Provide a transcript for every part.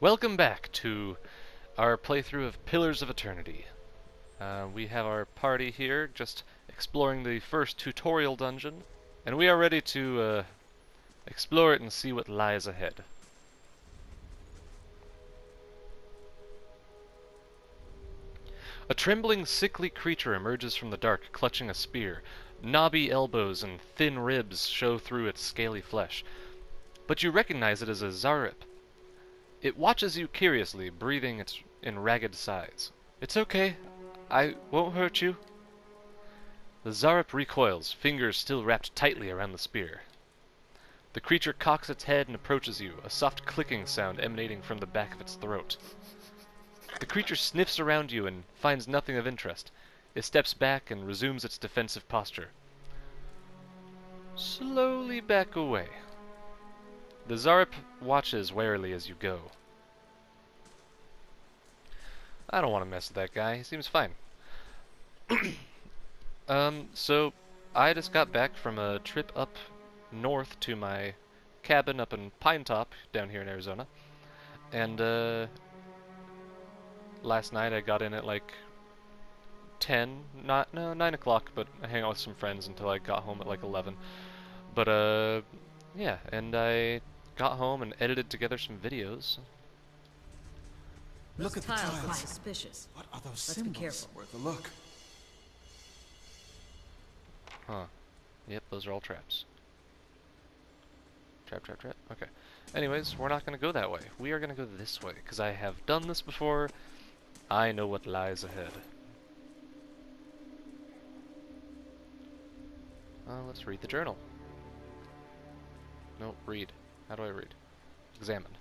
Welcome back to our playthrough of Pillars of Eternity. We have our party here, just exploring the first tutorial dungeon, and we are ready to explore it and see what lies ahead. A trembling, sickly creature emerges from the dark, clutching a spear. Knobby elbows and thin ribs show through its scaly flesh. But you recognize it as a Zarip. It watches you curiously, breathing in ragged sighs. It's okay. I won't hurt you. The Zarip recoils, fingers still wrapped tightly around the spear. The creature cocks its head and approaches you, a soft clicking sound emanating from the back of its throat. The creature sniffs around you and finds nothing of interest. It steps back and resumes its defensive posture. Slowly back away. The Zarip watches warily as you go. I don't want to mess with that guy. He seems fine. So I just got back from a trip up north to my cabin up in Pine Top down here in Arizona. And last night I got in at like 9 o'clock, but I hang out with some friends until I got home at like 11. But yeah, and I got home and edited together some videos. Look at the tiles. Look suspicious. What are those Let's symbols? be careful. Worth a look. Huh. Yep, those are all traps. Trap. Okay. Anyways, we're not going to go that way. We are going to go this way, because I have done this before. I know what lies ahead. Let's read the journal. No, read. How do I read? Examine.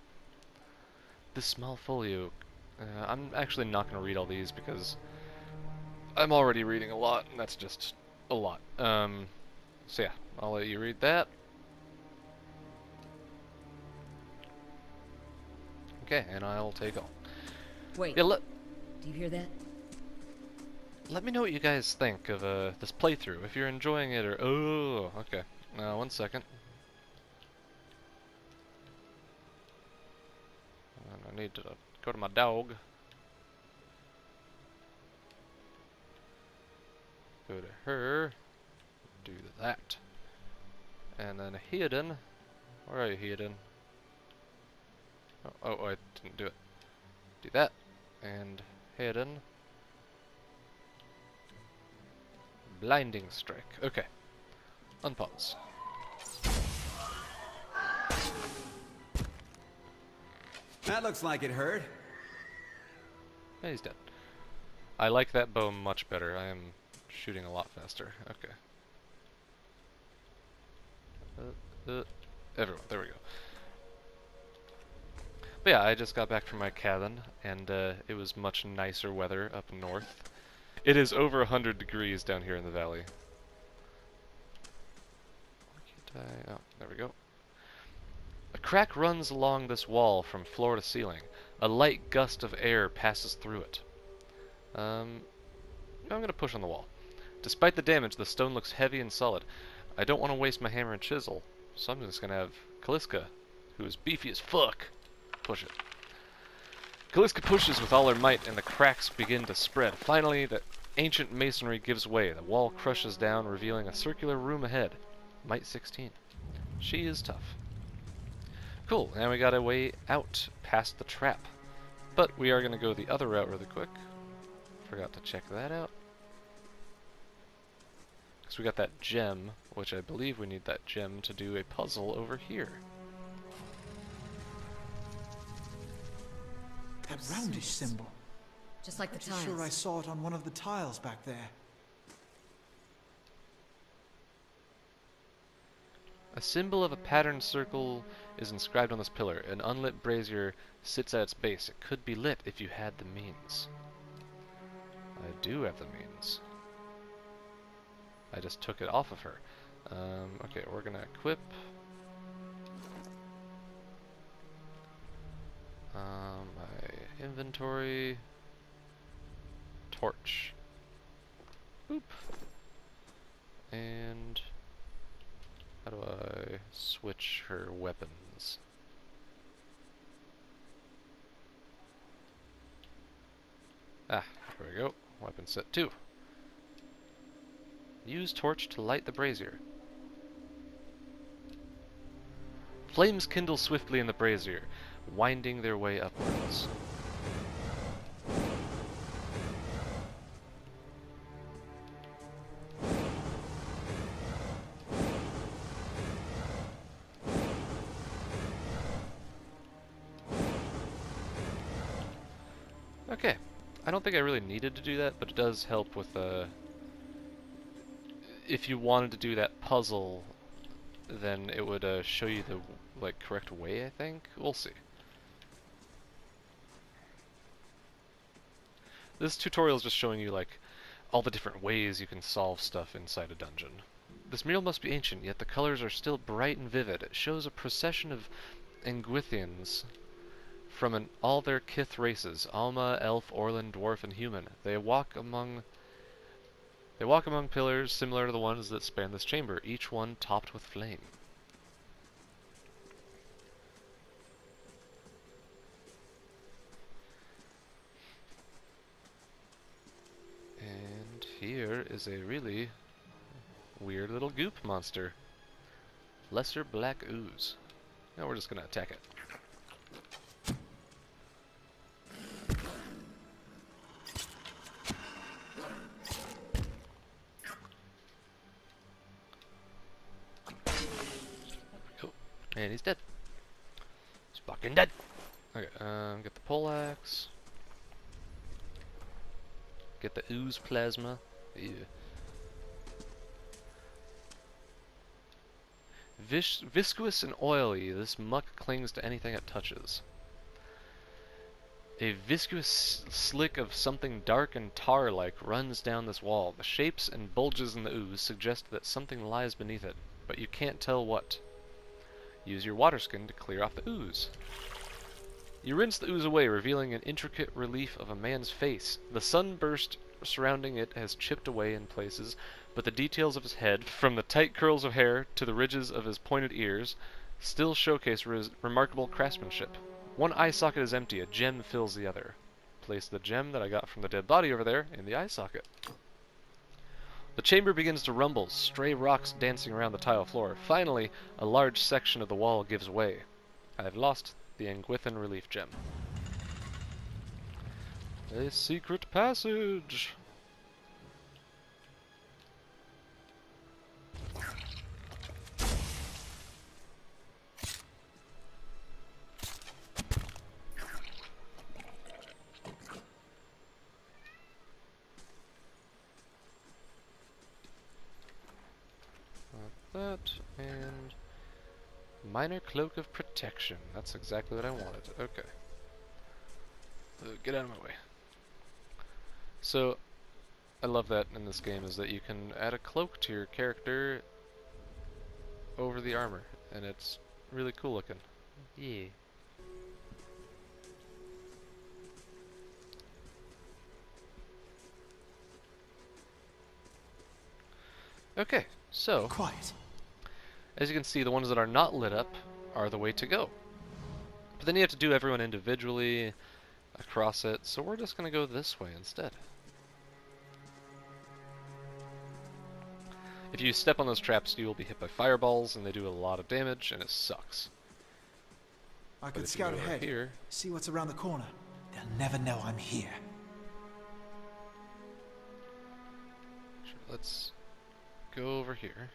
This small folio. I'm actually not going to read all these because I'm already reading a lot, and that's just a lot. So yeah, I'll let you read that. Okay, and I'll take all. Wait, Yeah, do you hear that? let me know what you guys think of this playthrough. If you're enjoying it or... Oh, okay. Now, 1 second. I need to go to my dog. Go to her. Do that. And then hidden. Where are you, hidden? Oh, I didn't do it. Do that. And hidden. Blinding strike. Okay. Unpause. That looks like it hurt. Yeah, he's dead. I like that bow much better. I am shooting a lot faster. Okay. Everyone, there we go. But yeah, I just got back from my cabin, and it was much nicer weather up north. It is over 100 degrees down here in the valley. Oh, there we go. A crack runs along this wall from floor to ceiling. A light gust of air passes through it. I'm gonna push on the wall. Despite the damage, the stone looks heavy and solid. I don't want to waste my hammer and chisel, so I'm just gonna have Kaliska, who is beefy as fuck, push it. Kaliska pushes with all her might, and the cracks begin to spread. Finally, the ancient masonry gives way. The wall crushes down, revealing a circular room ahead. Might 16. She is tough. Cool, now we got a way out past the trap. But we are going to go the other route really quick. Forgot to check that out. Because we got that gem, which I believe we need that gem to do a puzzle over here. That roundish symbol. Just like the Pretty tiles. sure I saw it on one of the tiles back there. A symbol of a patterned circle is inscribed on this pillar. An unlit brazier sits at its base. It could be lit if you had the means. I do have the means. I just took it off of her. Okay, we're gonna equip. My inventory. Torch. Boop. And how do I switch her weapons? There we go. Weapon set 2. Use torch to light the brazier. Flames kindle swiftly in the brazier, winding their way upwards. Okay, I don't think I really needed to do that, but it does help with if you wanted to do that puzzle, then it would show you the correct way, I think. We'll see. This tutorial is just showing you all the different ways you can solve stuff inside a dungeon. This mural must be ancient, yet the colors are still bright and vivid. It shows a procession of Engwithians from all their kith races, Alma, Elf, Orlan, Dwarf, and Human. They walk among pillars similar to the ones that span this chamber, each one topped with flame. And here is a really weird little goop monster. Lesser black ooze. Now we're just gonna attack it. And he's dead. He's fucking dead. Okay, get the poleaxe. Get the ooze plasma. Ew. Viscous and oily, this muck clings to anything it touches. A viscous slick of something dark and tar-like runs down this wall. The shapes and bulges in the ooze suggest that something lies beneath it, but you can't tell what. Use your water skin to clear off the ooze. You rinse the ooze away, revealing an intricate relief of a man's face. The sunburst surrounding it has chipped away in places, but the details of his head, from the tight curls of hair to the ridges of his pointed ears, still showcase remarkable craftsmanship. One eye socket is empty, a gem fills the other. Place the gem that I got from the dead body over there in the eye socket. The chamber begins to rumble, stray rocks dancing around the tile floor. Finally, a large section of the wall gives way. I have lost the Engwithan relief gem. A secret passage! That, and minor cloak of protection. That's exactly what I wanted. Okay. Get out of my way. So, I love that in this game, is that you can add a cloak to your character over the armor, and it's really cool looking. Yeah. Okay, so Quiet. as you can see, the ones that are not lit up are the way to go. But then you have to do everyone individually across it, so we're just going to go this way instead. If you step on those traps, you will be hit by fireballs, and they do a lot of damage, and it sucks. I But could if you scout go over ahead. here, See what's around the corner. They'll never know I'm here. sure, let's go over here.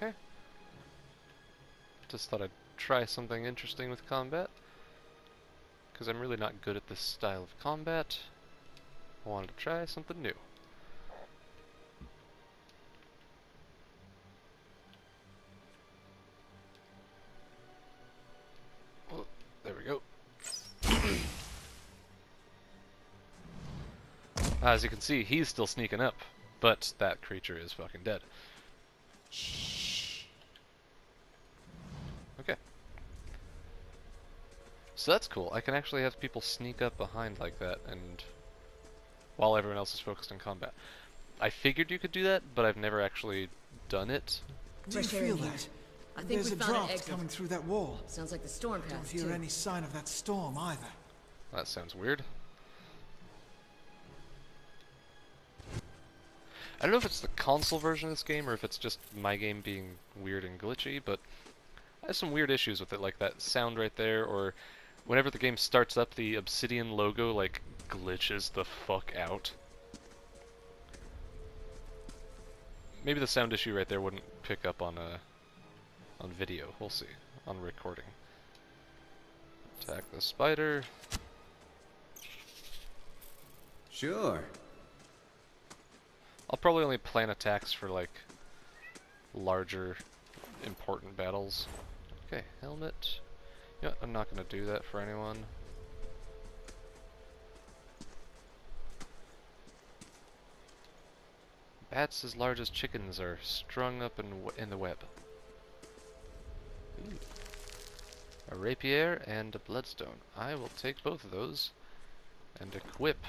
Okay. Just thought I'd try something interesting with combat, because I'm really not good at this style of combat. I wanted to try something new. Oh, there we go. As you can see, he's still sneaking up. But that creature is fucking dead. Okay. So that's cool. I can actually have people sneak up behind like that, and while everyone else is focused on combat. I figured you could do that, but I've never actually done it. Do you Fresh air feel in here. that? I think There's we a found an draft exit. coming through that wall. Sounds like the storm Don't passed hear too. any sign of that storm either. That sounds weird. I don't know if it's the console version of this game or if it's just my game being weird and glitchy, but I have some weird issues with it, like that sound right there, or whenever the game starts up, the Obsidian logo, like, glitches the fuck out. Maybe the sound issue right there wouldn't pick up on video. We'll see. On recording. Attack the spider. Sure. I'll probably only plan attacks for, like, larger, important battles. Okay, helmet. Yeah, I'm not gonna do that for anyone. Bats as large as chickens are strung up in the web. Ooh. A rapier and a bloodstone. I will take both of those and equip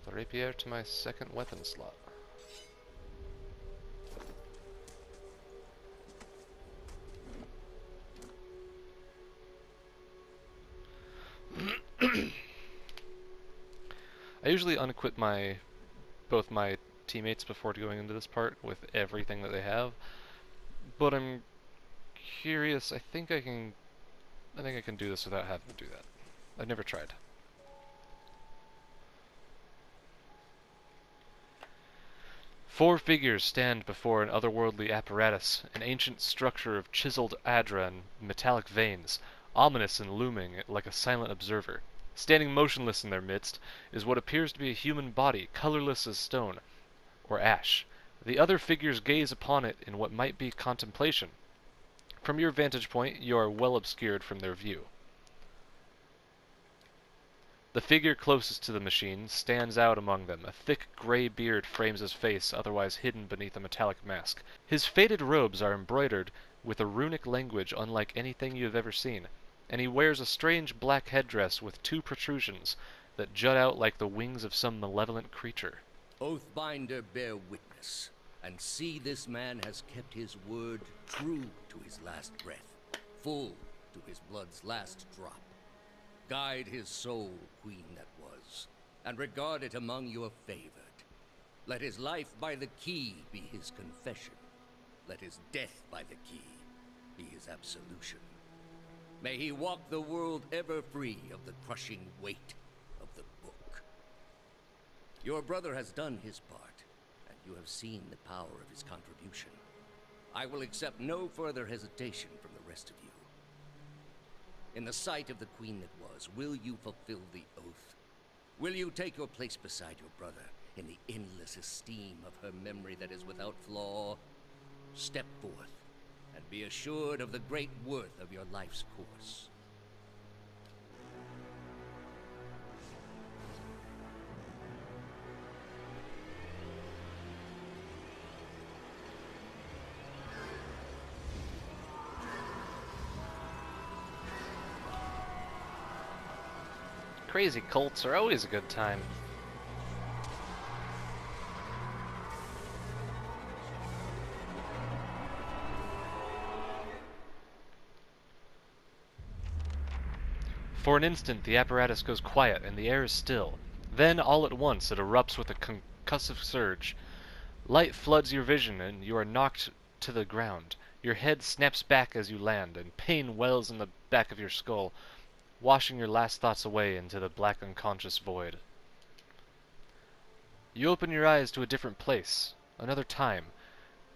the rapier to my second weapon slot. I usually unequip both my teammates before going into this part with everything that they have, but I'm curious. I think I can do this without having to do that. I've never tried. Four figures stand before an otherworldly apparatus, an ancient structure of chiseled adra and metallic veins, ominous and looming like a silent observer. Standing motionless in their midst is what appears to be a human body, colorless as stone, or ash. The other figures gaze upon it in what might be contemplation. From your vantage point, you are well obscured from their view. The figure closest to the machine stands out among them. A thick gray beard frames his face, otherwise hidden beneath a metallic mask. His faded robes are embroidered with a runic language unlike anything you have ever seen, and he wears a strange black headdress with two protrusions that jut out like the wings of some malevolent creature. Oathbinder, bear witness, and see this man has kept his word true to his last breath, full to his blood's last drop. Guide his soul, queen that was, and regard it among your favored. Let his life by the key be his confession. Let his death by the key be his absolution. May he walk the world ever free of the crushing weight of the book. Your brother has done his part, and you have seen the power of his contribution. I will accept no further hesitation from the rest of you. In the sight of the queen that was, will you fulfill the oath? Will you take your place beside your brother in the endless esteem of her memory that is without flaw? Step forth, and be assured of the great worth of your life's course. Crazy cults are always a good time. For an instant, the apparatus goes quiet and the air is still. Then, all at once, it erupts with a concussive surge. Light floods your vision and you are knocked to the ground. Your head snaps back as you land, and pain wells in the back of your skull, washing your last thoughts away into the black unconscious void. You open your eyes to a different place, another time.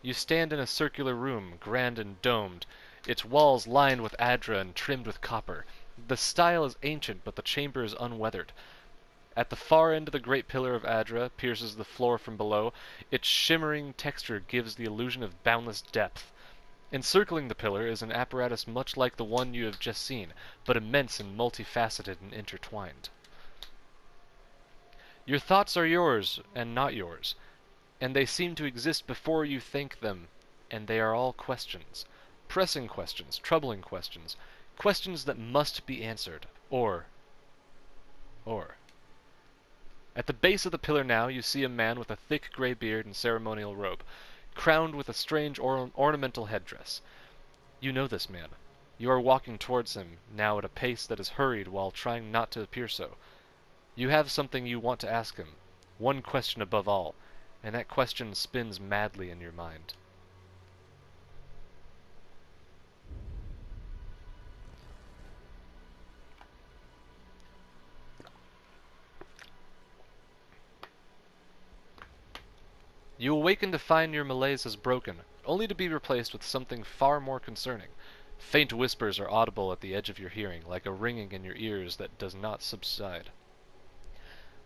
You stand in a circular room, grand and domed, its walls lined with adra and trimmed with copper. The style is ancient, but the chamber is unweathered. At the far end of the great pillar of adra pierces the floor from below. Its shimmering texture gives the illusion of boundless depth. Encircling the pillar is an apparatus much like the one you have just seen, but immense and multifaceted and intertwined. Your thoughts are yours and not yours, and they seem to exist before you think them, and they are all questions. Pressing questions, troubling questions, questions that must be answered, or. At the base of the pillar now, you see a man with a thick gray beard and ceremonial robe, crowned with a strange ornamental headdress. You know this man. You are walking towards him, now at a pace that is hurried while trying not to appear so. You have something you want to ask him, one question above all, and that question spins madly in your mind. You awaken to find your malaise is broken, only to be replaced with something far more concerning. Faint whispers are audible at the edge of your hearing, like a ringing in your ears that does not subside.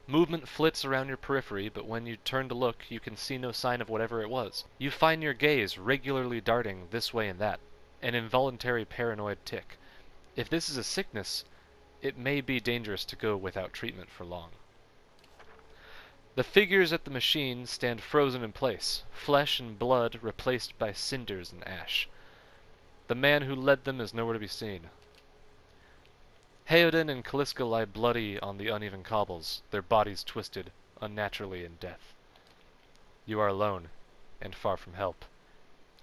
Movement flits around your periphery, but when you turn to look, you can see no sign of whatever it was. You find your gaze regularly darting this way and that, an involuntary paranoid tic. If this is a sickness, it may be dangerous to go without treatment for long. The figures at the machine stand frozen in place, flesh and blood replaced by cinders and ash. The man who led them is nowhere to be seen. Heoden and Kaliska lie bloody on the uneven cobbles, their bodies twisted, unnaturally in death. You are alone, and far from help.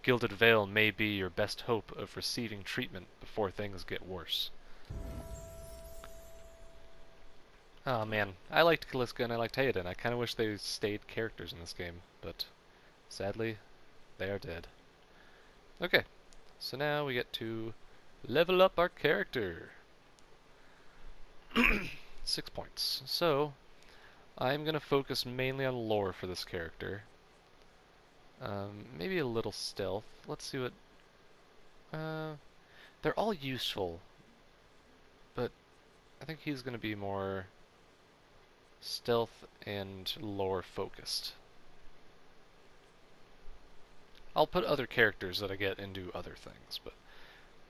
Gilded Veil may be your best hope of receiving treatment before things get worse. Oh man, I liked Kaliska and I liked Heoden. I kinda wish they stayed characters in this game, but sadly, they are dead. Okay, so now we get to level up our character. 6 points. So, I'm gonna focus mainly on lore for this character. Maybe a little stealth. Let's see what... they're all useful, but I think he's gonna be more stealth and lore focused. I'll put other characters that I get into other things, but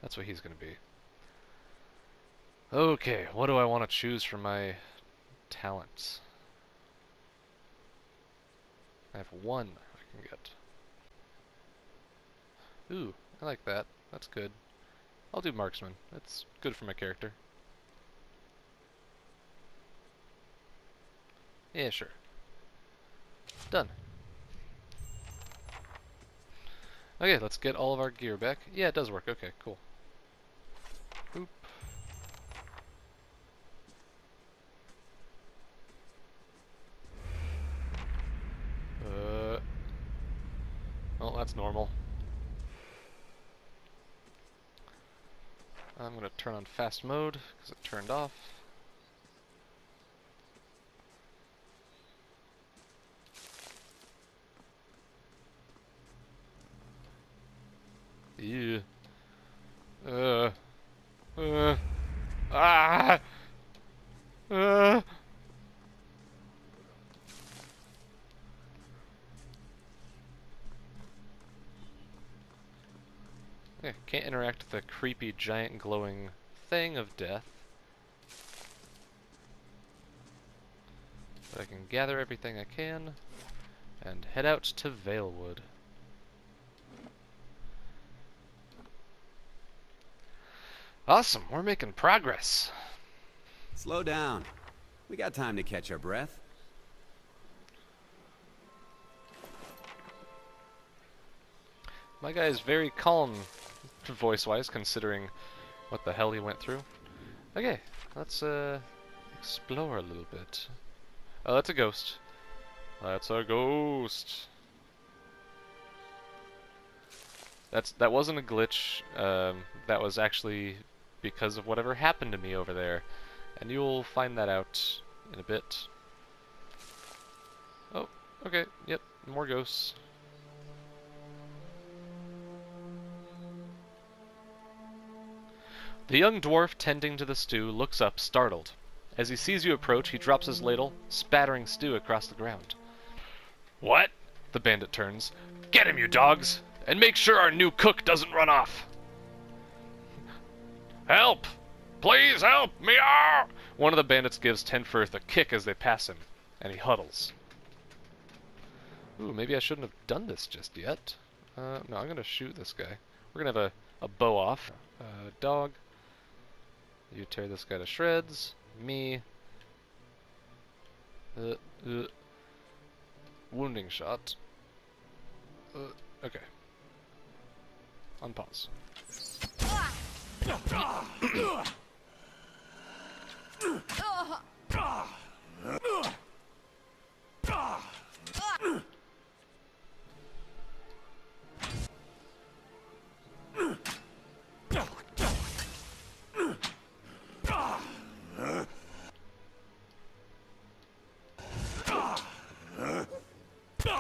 that's what he's gonna be. Okay, what do I want to choose for my talents? I have one I can get. Ooh, I like that. That's good. I'll do marksman. That's good for my character. Yeah, sure. Done. Okay, let's get all of our gear back. Yeah, it does work. Okay, cool. Oop. Well, that's normal. I'm gonna turn on fast mode, because it turned off. Yeah. Ah! Yeah, can't interact with the creepy giant glowing thing of death. But I can gather everything I can and head out to Valewood. Awesome, we're making progress. Slow down. We got time to catch our breath. My guy is very calm voice-wise, considering what the hell he went through. Okay, let's explore a little bit. Oh, that's a ghost. That's a ghost. That wasn't a glitch. That was actually because of whatever happened to me over there, and you'll find that out in a bit. Oh, okay. Yep, more ghosts. The young dwarf tending to the stew looks up, startled. As he sees you approach, he drops his ladle, spattering stew across the ground. What? The bandit turns. Get him, you dogs! And make sure our new cook doesn't run off! Help! Please help! Meow! One of the bandits gives Tenfirth a kick as they pass him, and he huddles. Ooh, maybe I shouldn't have done this just yet. No, I'm gonna shoot this guy. We're gonna have a bow off. Dog. You tear this guy to shreds. Me. Uh. Wounding shot. Okay. Unpause.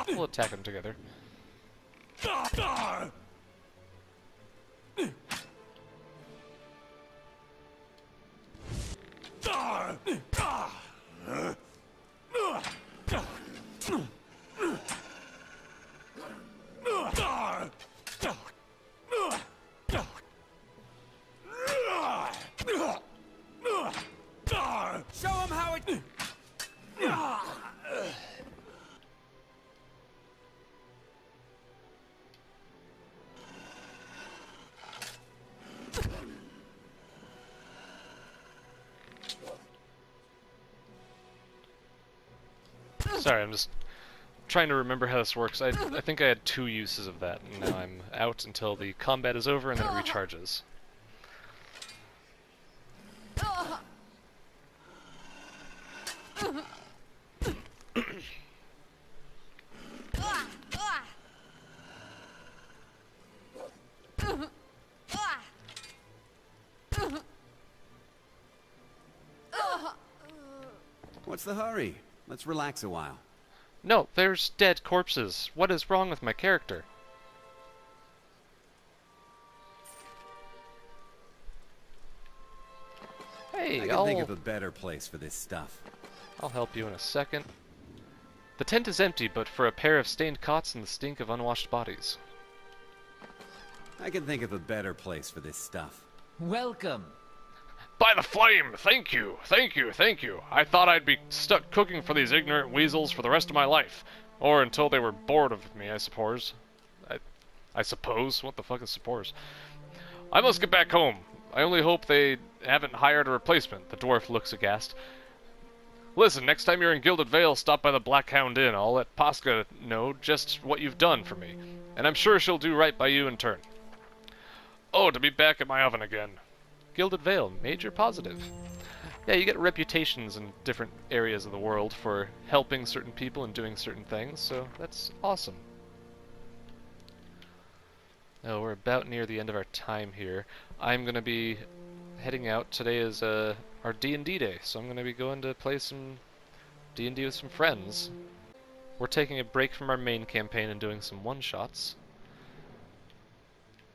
We'll attack them together. Show him how it... Sorry, I'm just trying to remember how this works. I think I had 2 uses of that, and now I'm out until the combat is over and then it recharges. What's the hurry? Let's relax a while. No, there's dead corpses. What is wrong with my character? Hey, I can think of a better place for this stuff. I'll help you in a second. The tent is empty, but for a pair of stained cots and the stink of unwashed bodies. I can think of a better place for this stuff. Welcome. By the flame! Thank you! Thank you! Thank you! I thought I'd be stuck cooking for these ignorant weasels for the rest of my life. Or until they were bored of me, I suppose. I suppose? What the fuck is suppose? I must get back home. I only hope they haven't hired a replacement. The dwarf looks aghast. Listen, next time you're in Gilded Vale, stop by the Black Hound Inn. I'll let Pasca know just what you've done for me. And I'm sure she'll do right by you in turn. Oh, to be back at my oven again. Gilded Vale, major positive. Yeah, you get reputations in different areas of the world for helping certain people and doing certain things, so that's awesome. Oh, we're about near the end of our time here. I'm going to be heading out. Today is our D&D day, so I'm going to be going to play some D&D with some friends. We're taking a break from our main campaign and doing some one-shots.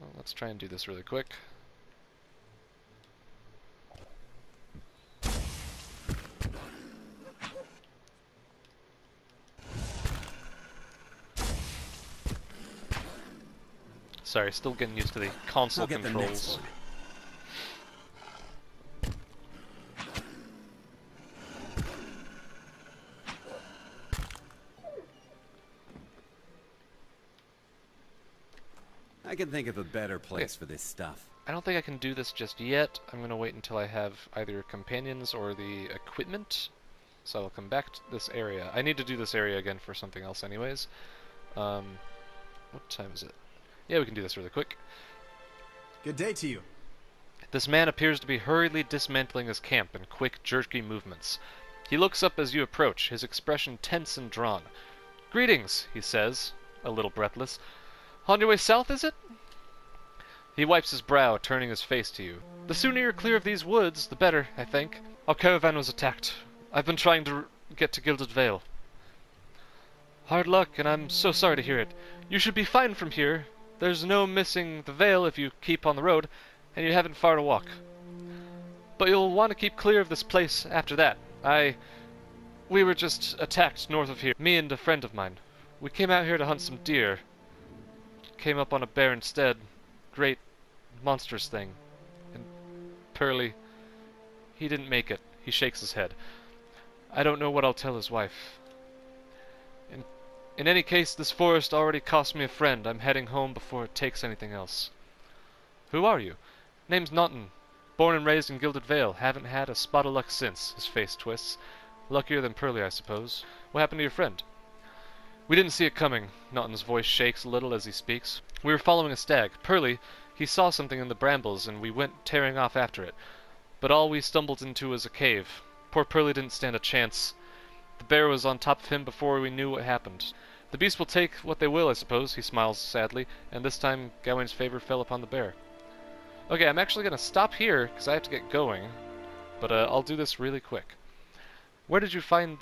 Well, let's try and do this really quick. Sorry, still getting used to the console I'll get the next controls. one. I can think of a better place for this stuff. I don't think I can do this just yet. I'm going to wait until I have either companions or the equipment. So I'll come back to this area. I need to do this area again for something else anyways. What time is it? Yeah, we can do this really quick. Good day to you. This man appears to be hurriedly dismantling his camp in quick, jerky movements. He looks up as you approach, his expression tense and drawn. "Greetings," he says, a little breathless. "On your way south, is it?" He wipes his brow, turning his face to you. "The sooner you're clear of these woods, the better, I think. Our caravan was attacked. I've been trying to get to Gilded Vale." "Hard luck, and I'm so sorry to hear it. You should be fine from here. There's no missing the Vale if you keep on the road, and you haven't far to walk. But you'll want to keep clear of this place after that. We were just attacked north of here, me and a friend of mine. We came out here to hunt some deer. Came up on a bear instead. Great, monstrous thing. And Pearly, he didn't make it." He shakes his head. "I don't know what I'll tell his wife. In any case, this forest already cost me a friend. I'm heading home before it takes anything else. Who are you? Name's Naughton. Born and raised in Gilded Vale. Haven't had a spot of luck since. His face twists. Luckier than Pearly, I suppose. What happened to your friend? We didn't see it coming. Naughton's voice shakes a little as he speaks. We were following a stag. Pearly, he saw something in the brambles, and we went tearing off after it. But all we stumbled into was a cave. Poor Pearly didn't stand a chance. The bear was on top of him before we knew what happened. The beast will take what they will, I suppose, he smiles sadly, and this time Gawain's favor fell upon the bear. Okay, I'm actually going to stop here, because I have to get going, but I'll do this really quick. Where did you find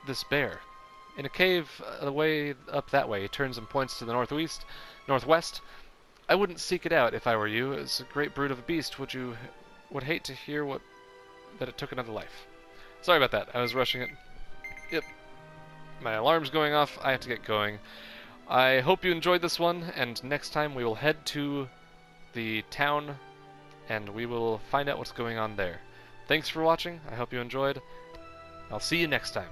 this bear? In a cave way up that way. He turns and points to the northwest. I wouldn't seek it out if I were you. It's a great brute of a beast. Would hate to hear that it took another life. Sorry about that. I was rushing it. Yep. My alarm's going off. I have to get going. I hope you enjoyed this one, and next time we will head to the town and we will find out what's going on there. Thanks for watching. I hope you enjoyed. I'll see you next time.